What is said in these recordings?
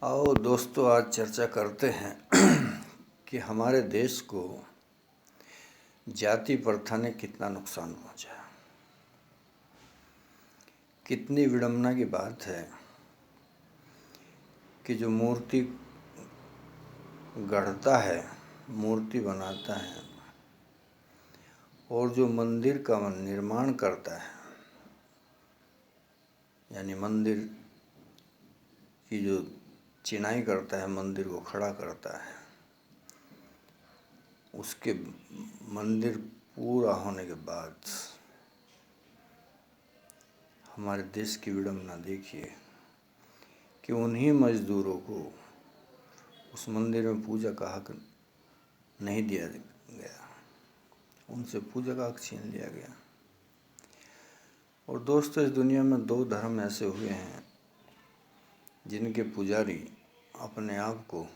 आओ दोस्तों, आज चर्चा करते हैं कि हमारे देश को जाति प्रथा ने कितना नुकसान पहुंचाया। कितनी विडंबना की बात है कि जो मूर्ति गढ़ता है, मूर्ति बनाता है और जो मंदिर का निर्माण करता है, यानी मंदिर की जो चिनाई करता है, मंदिर को खड़ा करता है, उसके मंदिर पूरा होने के बाद हमारे देश की विडंबना देखिए कि उन्हीं मजदूरों को उस मंदिर में पूजा का हक नहीं दिया गया, उनसे पूजा का हक छीन लिया गया। और दोस्तों, इस दुनिया में दो धर्म ऐसे हुए हैं जिनके पुजारी अपने आप को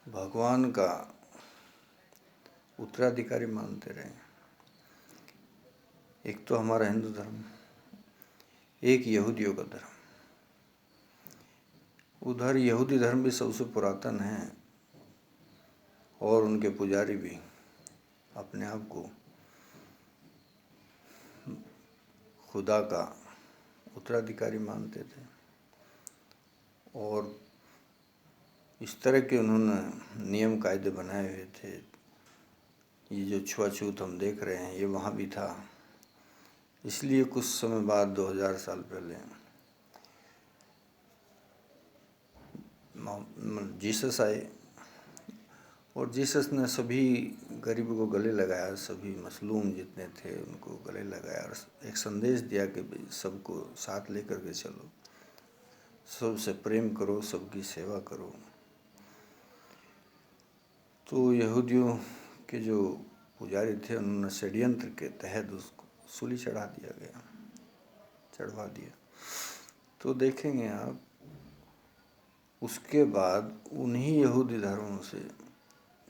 भगवान का उत्तराधिकारी मानते रहे। एक तो हमारा हिंदू धर्म, एक यहूदियों का धर्म। उधर यहूदी धर्म भी सबसे पुरातन है और उनके पुजारी भी अपने आप को खुदा का उत्तराधिकारी मानते थे और इस तरह के उन्होंने नियम कायदे बनाए हुए थे। ये जो छुआछूत हम देख रहे हैं, ये वहाँ भी था। इसलिए कुछ समय बाद 2000 साल पहले जीसस आए और जीसस ने सभी गरीबों को गले लगाया, सभी मसलूम जितने थे उनको गले लगाया और एक संदेश दिया कि भाई सबको साथ लेकर के चलो, सबसे प्रेम करो, सबकी सेवा करो। तो यहूदियों के जो पुजारी थे उन्होंने षड्यंत्र के तहत उसको सूली चढ़ा दिया। तो देखेंगे आप, उसके बाद उन्हीं यहूदी धर्मों से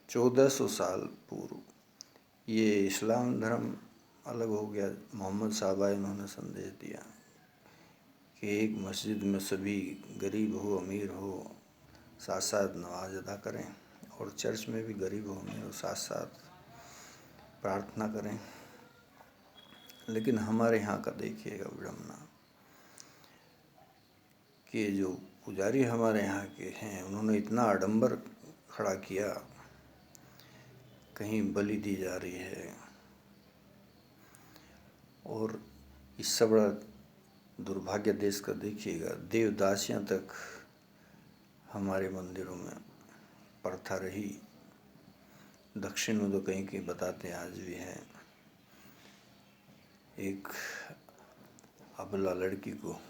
1400 साल पूर्व ये इस्लाम धर्म अलग हो गया। मोहम्मद साहब आए, उन्होंने संदेश दिया कि एक मस्जिद में सभी गरीब हो अमीर हो साथ साथ नमाज अदा करें और चर्च में भी गरीब हो अमीर हो साथ साथ प्रार्थना करें। लेकिन हमारे यहाँ का देखिएगा विडंबना कि जो पुजारी हमारे यहाँ के हैं उन्होंने इतना आडंबर खड़ा किया, कहीं बलि दी जा रही है और इससे बड़ा दुर्भाग्य देश का देखिएगा, देवदासियाँ तक हमारे मंदिरों में प्रथा रही। दक्षिण में तो कहीं कहीं बताते हैं आज भी है। एक अबला लड़की को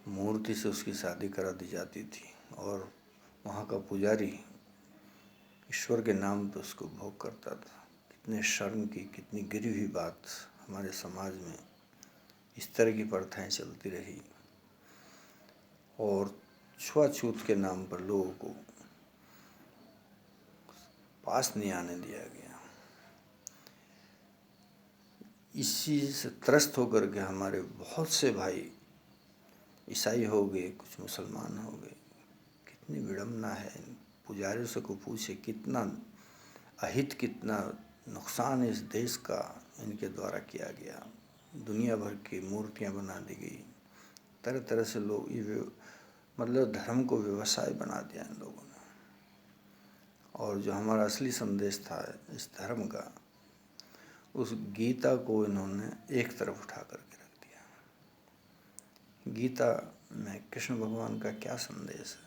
मूर्ति से उसकी शादी करा दी जाती थी और वहाँ का पुजारी ईश्वर के नाम पर उसको भोग करता था। कितने शर्म की, कितनी गिरी हुई बात। हमारे समाज में इस तरह की प्रथाएं चलती रही और छुआछूत के नाम पर लोगों को पास नहीं आने दिया गया। इसी से त्रस्त होकर के हमारे बहुत से भाई ईसाई हो गए, कुछ मुसलमान हो गए। कितनी विडंबना है। पुजारियों से को पूछे कितना अहित, कितना नुकसान इस देश का इनके द्वारा किया गया। दुनिया भर की मूर्तियां बना दी गई, तरह तरह से लोग ये मतलब धर्म को व्यवसाय बना दिया इन लोगों ने। और जो हमारा असली संदेश था इस धर्म का, उस गीता को इन्होंने एक तरफ उठा करके रख दिया। गीता में कृष्ण भगवान का क्या संदेश है?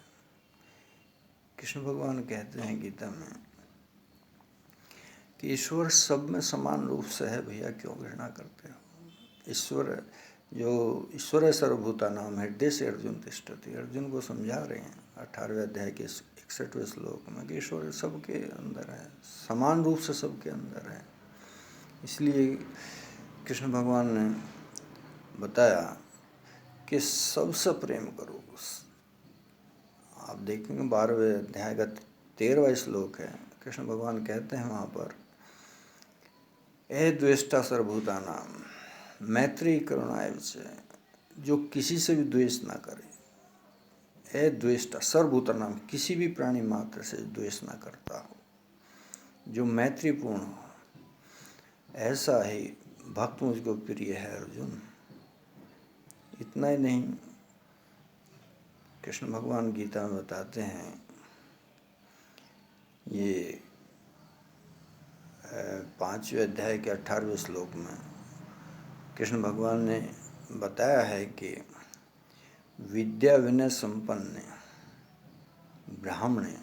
कृष्ण भगवान कहते हैं गीता में कि ईश्वर सब में समान रूप से है, भैया क्यों घृणा करते हो? ईश्वर है सर्वभूतानां हृदय से अर्जुन तिष्ठति। अर्जुन को समझा रहे हैं 18वें अध्याय के 61वें श्लोक में कि ईश्वर सबके अंदर है, समान रूप से सबके अंदर है। इसलिए कृष्ण भगवान ने बताया कि सबसे प्रेम करो। आप देखेंगे 12वें अध्याय का 13वां श्लोक है। कृष्ण भगवान कहते हैं वहाँ पर, ए द्वेष्टा सर्वभूतानां मैत्री करुणा एवच, जो किसी से भी द्वेष ना करे, अद्वेष्टा, सर्वभूतानां, किसी भी प्राणी मात्र से द्वेष ना करता हो, जो मैत्रीपूर्ण हो, ऐसा ही भक्त मुझको प्रिय है अर्जुन। इतना ही नहीं, कृष्ण भगवान गीता में बताते हैं, ये 5वें अध्याय के 18वें श्लोक में कृष्ण भगवान ने बताया है कि विद्या विनय संपन्न ब्राह्मणे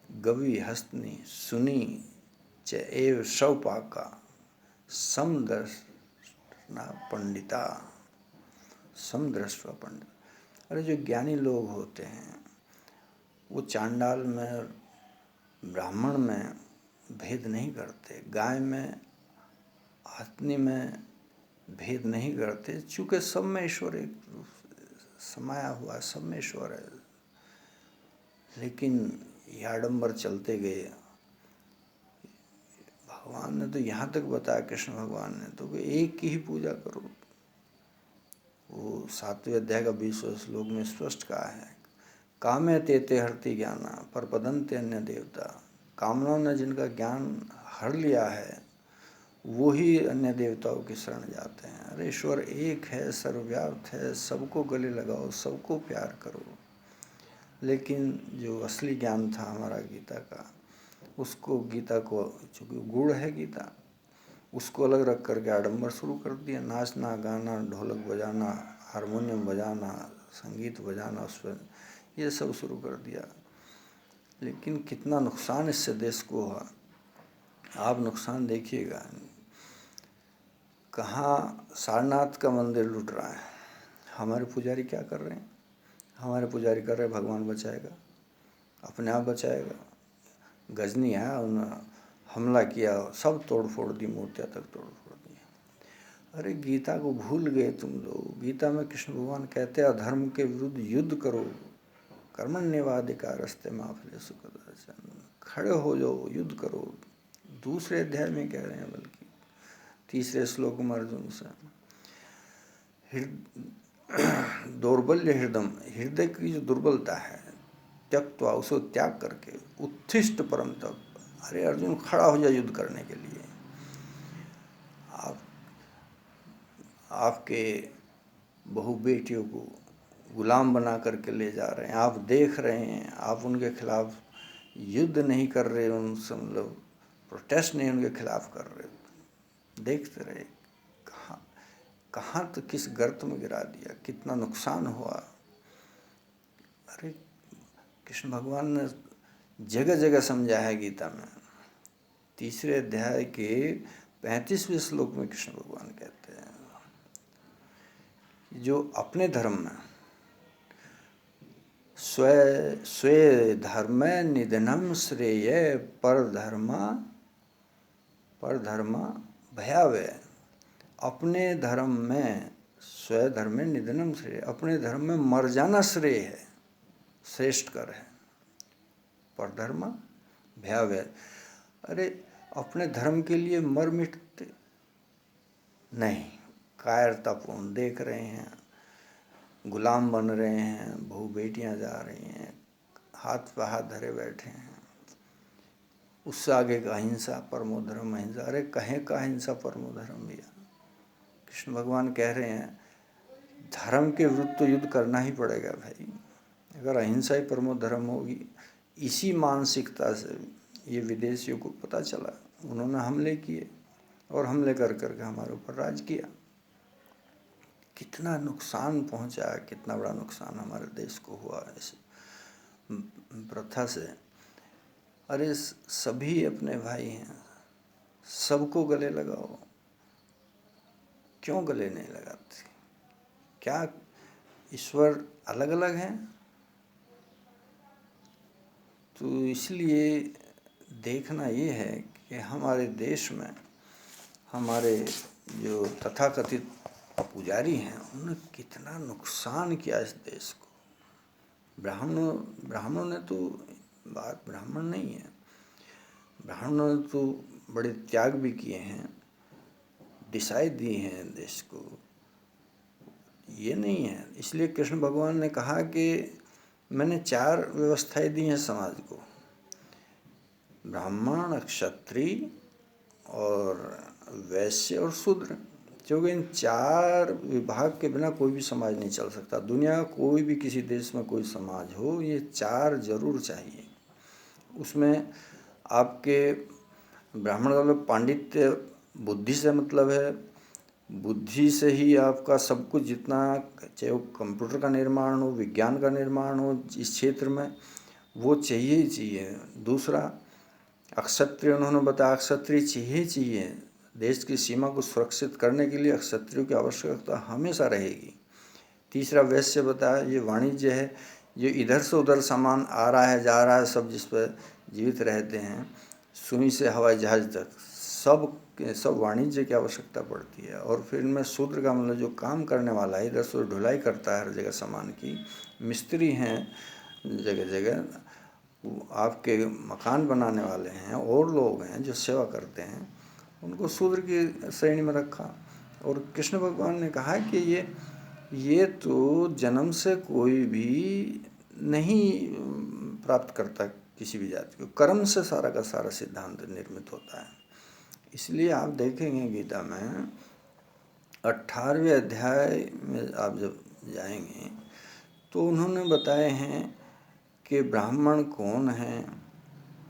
गवि हस्तनी सुनी च एव शवपाका समदर्शना पंडिता, समदृष्टवा पंडित। अरे जो ज्ञानी लोग होते हैं वो चांडाल में ब्राह्मण में भेद नहीं करते, गाय में हथनी में भेद नहीं करते, चूँकि सब में ईश्वर एक समाया हुआ है, सब में ईश्वर है। लेकिन ये आडंबर चलते गए। भगवान ने तो यहाँ तक बताया, कृष्ण भगवान ने तो, कि एक की ही पूजा करो। वो 7वें अध्याय का 20वें श्लोक में स्पष्ट कहा है, कामे ते हरति ज्ञाना परपदन्ते अन्य देवता। कामनाओं ने जिनका ज्ञान हर लिया है वो ही अन्य देवताओं की शरण जाते हैं। अरे ईश्वर एक है, सर्वव्याप्त है, सबको गले लगाओ, सबको प्यार करो। लेकिन जो असली ज्ञान था हमारा गीता का, उसको, गीता को, चूँकि गुण है गीता, उसको अलग रख करके आडंबर शुरू कर दिया। नाचना, गाना, ढोलक बजाना, हारमोनियम बजाना, संगीत बजाना, उस पर ये सब शुरू कर दिया। लेकिन कितना नुकसान इससे देश को हुआ, आप नुकसान देखिएगा। कहाँ सारनाथ का मंदिर लूट रहा है, हमारे पुजारी क्या कर रहे हैं? हमारे पुजारी कर रहे हैं भगवान बचाएगा, अपने आप बचाएगा। गजनी है, उन्होंने हमला किया, सब तोड़ फोड़ दी, मूर्तियाँ तक तोड़ फोड़ दी। अरे गीता को भूल गए तुम लोग। गीता में कृष्ण भगवान कहते हैं अधर्म के विरुद्ध युद्ध करो, कर्मण्येवाधिकारस्ते मा फलेषु कदाचन। खड़े हो जाओ, युद्ध करो। दूसरे अध्याय में कह रहे हैं, बल्कि 3रे श्लोक में अर्जुन से, दौर्बल्य हृदय की जो दुर्बलता है, त्यक्त्वा, उसको त्याग करके उत्थिष्ट परम तप। अरे अर्जुन खड़ा हो जाए युद्ध करने के लिए। आपके बहु बेटियों को गुलाम बना करके ले जा रहे हैं, आप देख रहे हैं, आप उनके खिलाफ युद्ध नहीं कर रहे, उनसे मतलब प्रोटेस्ट नहीं उनके खिलाफ कर रहे, देखते रहे। कहाँ तो किस गर्त में गिरा दिया, कितना नुकसान हुआ। अरे कृष्ण भगवान ने जगह जगह समझा है गीता में। 3रे अध्याय के 35वें श्लोक में कृष्ण भगवान कहते हैं, जो अपने धर्म में स्वे धर्म निधनम श्रेय परधर्मा भयावह। अपने धर्म में स्वधर्म में निधनम श्रेय, अपने धर्म में मर जाना श्रेय है, श्रेष्ठ कर है। परधर्मा भयावह। अरे अपने धर्म के लिए मर मिटते नहीं, कायरतापूर्ण देख रहे हैं, गुलाम बन रहे हैं, बहु बेटियां जा रही हैं, हाथ पे हाथ धरे बैठे हैं। उससे आगे का अहिंसा परमो धर्म अहिंसा। अरे कहें का अहिंसा परमो धर्म भैया। कृष्ण भगवान कह रहे हैं धर्म के विरुद्ध तो युद्ध करना ही पड़ेगा भाई। अगर अहिंसा ही परमो धर्म होगी, इसी मानसिकता से ये विदेशियों को पता चला, उन्होंने हमले किए और हमले कर करके हमारे ऊपर राज किया। कितना नुकसान पहुंचा, कितना बड़ा नुकसान हमारे देश को हुआ इस प्रथा से। अरे सभी अपने भाई हैं, सबको गले लगाओ। क्यों गले नहीं लगाते? क्या ईश्वर अलग अलग हैं? तो इसलिए देखना ये है कि हमारे देश में हमारे जो तथाकथित पुजारी हैं उन्होंने कितना नुकसान किया इस देश को। ब्राह्मणों ने तो, बात ब्राह्मण नहीं है, ब्राह्मणों ने तो बड़े त्याग भी किए हैं, दिशाएं दी हैं देश को, ये नहीं है। इसलिए कृष्ण भगवान ने कहा कि मैंने 4 व्यवस्थाएं दी हैं समाज को, ब्राह्मण, क्षत्रिय और वैश्य और शूद्र, क्योंकि इन 4 विभाग के बिना कोई भी समाज नहीं चल सकता। दुनिया का कोई भी किसी देश में कोई समाज हो, ये 4 जरूर चाहिए। उसमें आपके ब्राह्मण का मतलब पांडित्य, बुद्धि से मतलब है, बुद्धि से ही आपका सब कुछ, जितना चाहे वो कंप्यूटर का निर्माण हो, विज्ञान का निर्माण हो इस क्षेत्र में, वो चाहिए ही चाहिए। दूसरा, अक्षत्रिय उन्होंने बताया, अक्षत्रिय चाहिए। देश की सीमा को सुरक्षित करने के लिए अक्षत्रियों की आवश्यकता हमेशा रहेगी। तीसरा, वैश्य बताया, ये वाणिज्य है, जो इधर से उधर सामान आ रहा है जा रहा है, सब जिस पर जीवित रहते हैं, सुई से हवाई जहाज तक, सब वाणिज्य की आवश्यकता पड़ती है। और फिर इनमें शूद्र का मतलब जो काम करने वाला है, इधर से ढुलाई करता है हर जगह सामान की, मिस्त्री हैं जगह जगह, आपके मकान बनाने वाले हैं, और लोग हैं जो सेवा करते हैं, उनको शूद्र की श्रेणी में रखा। और कृष्ण भगवान ने कहा कि ये तो जन्म से कोई भी नहीं प्राप्त करता किसी भी जाति को, कर्म से सारा का सारा सिद्धांत निर्मित होता है। इसलिए आप देखेंगे गीता में 18वें अध्याय में आप जब जाएंगे तो उन्होंने बताए हैं कि ब्राह्मण कौन है।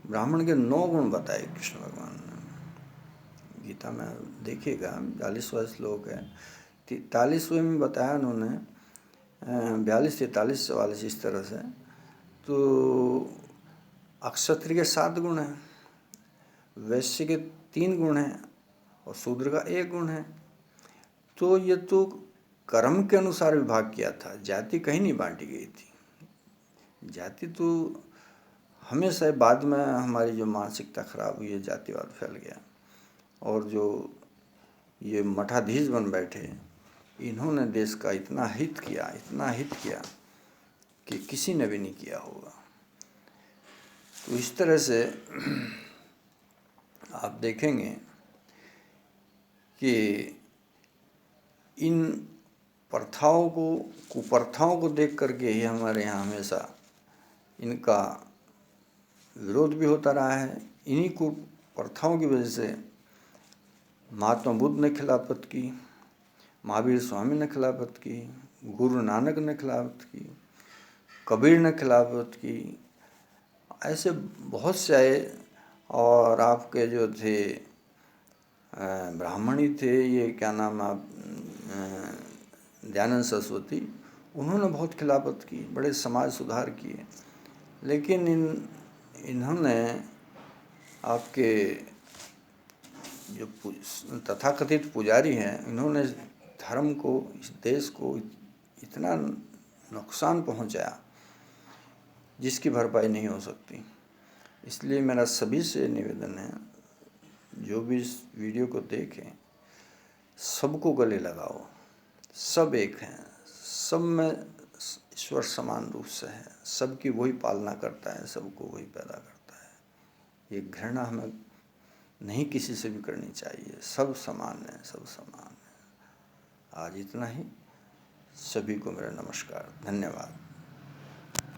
ब्राह्मण के 9 गुण बताए कृष्ण भगवान ने गीता में, देखिएगा 42वां श्लोक है। 43वें में बताया उन्होंने, 42, 43, 44 इस तरह से। तो अक्षत्रिय के 7 गुण हैं, वैश्य के 3 गुण हैं, और शूद्र का 1 गुण है। तो ये तो कर्म के अनुसार विभाग किया था, जाति कहीं नहीं बांटी गई थी। जाति तो हमेशा, बाद में हमारी जो मानसिकता खराब हुई है, जातिवाद फैल गया, और जो ये मठाधीश बन बैठे, इन्होंने देश का इतना हित किया कि किसी ने भी नहीं किया होगा। तो इस तरह से आप देखेंगे कि इन प्रथाओं को, कुप्रथाओं को देख करके ही हमारे यहाँ हमेशा इनका विरोध भी होता रहा है। इन्हीं कुप्रथाओं की वजह से महात्मा बुद्ध ने खिलाफत की, महावीर स्वामी ने खिलाफत की, गुरु नानक ने खिलाफत की, कबीर ने खिलाफत की, ऐसे बहुत से आए। और आपके जो थे ब्राह्मणी थे, ये क्या नाम, आप दयानंद सरस्वती, उन्होंने बहुत खिलाफत की, बड़े समाज सुधार किए। लेकिन इन्होंने आपके जो तथाकथित पुजारी हैं, इन्होंने धर्म को, इस देश को इतना नुकसान पहुंचाया जिसकी भरपाई नहीं हो सकती। इसलिए मेरा सभी से निवेदन है, जो भी इस वीडियो को देखें, सबको गले लगाओ। सब एक हैं, सब में ईश्वर समान रूप से है, सबकी वही पालना करता है, सबको वही पैदा करता है। ये घृणा हमें नहीं किसी से भी करनी चाहिए, सब समान है, सब समान है। आज इतना ही, सभी को मेरा नमस्कार, धन्यवाद।